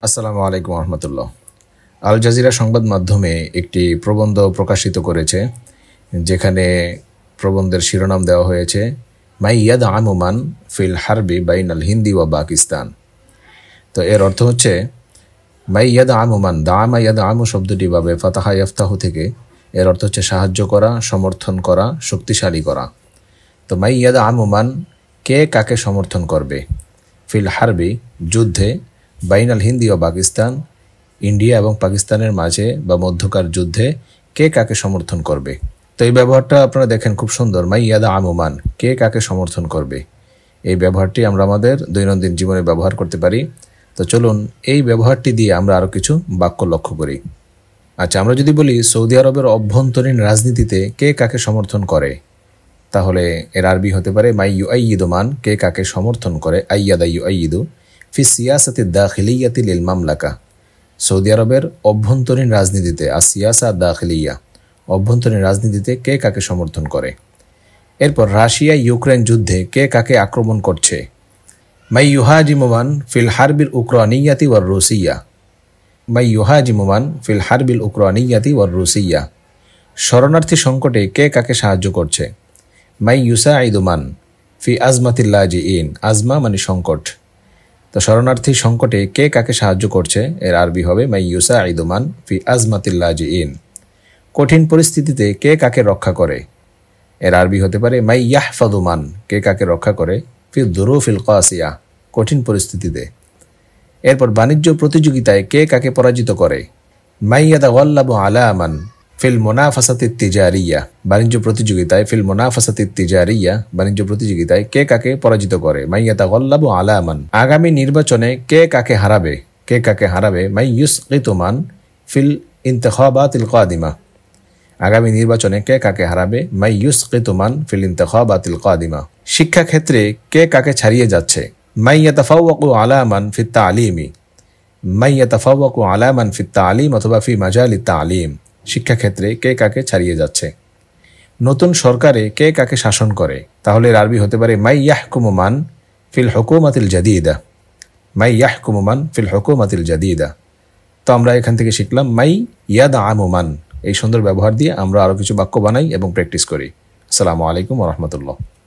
আসসালামু আলাইকুম রহমতুল্লাহ। Al Jazeera সংবাদ মাধ্যমে একটি প্রবন্ধ প্রকাশিত করেছে, যেখানে প্রবন্ধের শিরোনাম দেওয়া হয়েছে মাই ইয়াদ আমুমান ফিল হারবি বাইন আল হিন্দি ওয়া পাকিস্তান। তো এর অর্থ হচ্ছে মাই ইয়াদ আমুমান, দামা ইয়াদ আমু শব্দটি বাবে ফাতাহা ইয়াফতাহু থেকে, এর অর্থ হচ্ছে সাহায্য করা, সমর্থন করা, শক্তিশালী করা। তো মাই ইয়াদ আমুমান, কে কাকে সমর্থন করবে, ফিল হারবি যুদ্ধে, বাইন আল হিন্দি ও পাকিস্তান ইন্ডিয়া এবং পাকিস্তানের মাঝে বা মধ্যকার যুদ্ধে কে কাকে সমর্থন করবে। তো এই ব্যবহারটা আপনারা দেখেন খুব সুন্দর, মাই ইয়াদা আমুমান, কে কাকে সমর্থন করবে। এই ব্যবহারটি আমরা আমাদের দৈনন্দিন জীবনে ব্যবহার করতে পারি। তো চলুন এই ব্যবহারটি দিয়ে আমরা আরও কিছু বাক্য লক্ষ্য করি। আচ্ছা, আমরা যদি বলি সৌদি আরবের অভ্যন্তরীণ রাজনীতিতে কে কাকে সমর্থন করে, তাহলে এর আরবি হতে পারে মাই ইউআইয়িদু মান, কে কাকে সমর্থন করে, আইয়াদা ইউআইয়িদু ফি সিয়াসাতি দাখিলিয়াতি লিল মামলাকা, সৌদি আরবের অভ্যন্তরীণ রাজনীতিতে, সিয়াসা দাখিলিয়া, অভ্যন্তরীণ রাজনীতিতে কে কাকে সমর্থন করে। এরপর রাশিয়া ইউক্রেন যুদ্ধে কে কাকে আক্রমণ করছে, মাই ইউহাজিমুমান ফিল হারবিল উকরানিয়াতি ওয়ার রুসিয়া, মাই ইউহাজিমুমান ফিল হারবিল উকরানিয়াতি ওয়ার রুসিয়া, শরণার্থী সংকটে কে কাকে সাহায্য করছে, মাই ইউসাইদুমান ফি আজমাতিল্লাজিইন, আজমা মানে সংকট। তো শরণার্থী সংকটে কে কাকে সাহায্য করছে, এর আরবি হবে মাই ইউসাইদুমান ফি আজমাতিল্লাজিইন। কঠিন পরিস্থিতিতে কে কাকে রক্ষা করে, এর আরবি হতে পারে মাই ইয়াহফাদুমান, কে কাকে রক্ষা করে, ফি দুরুফিল কাসিয়া, কঠিন পরিস্থিতিতে। এরপর বাণিজ্য প্রতিযোগিতায় কে কাকে পরাজিত করে, মাই ইয়াতাগাল্লাবু আলা আমান ফিল মুনাফাসাতিত তিজারিয়া, বাণিজ্য প্রতিযোগিতায়, ফিল মুনাফাসাতিত তিজারিয়া, বাণিজ্য প্রতিযোগিতায় কে কাকে পরাজিত করে, মাই ইয়াতাগাল্লাবু আলা আমান। আগামী নির্বাচনে কে কাকে হারাবে, কে কাকে হারাবে, মাই ইউসকিতু মান ফিল ইনতিখাবাতিল কাদিমা, আগামী নির্বাচনে কে কাকে হারাবে, মাই ইউসকিতু মান ফিল ইনতিখাবাতিল কাদিমা। শিক্ষাক্ষেত্রে কে কাকে ছাড়িয়ে যাচ্ছে, মাই ইয়াতাফাওয়াকু আলা মান ফিত তালিমি, মাই ইয়াতাফাওয়াকু আলা মান ফিত তালিম অথবা ফি মাজালিত তালিম, শিক্ষাক্ষেত্রে কে কাকে ছাড়িয়ে যাচ্ছে। নতুন সরকারে কে কাকে শাসন করে, তাহলে এর আরবি হতে পারে মাই ইয়াহকুমু মান ফিল হুকুমাতিল জাদিদা, মাই ইয়াহকুমু মান ফিল হুকুমাতিল জাদিদা। তো আমরা এখান থেকে শিখলাম মাই ইয়াদআমু মান। এই সুন্দর ব্যবহার দিয়ে আমরা আরও কিছু বাক্য বানাই এবং প্র্যাকটিস করি। আসসালামু আলাইকুম ওয়া রাহমাতুল্লাহ।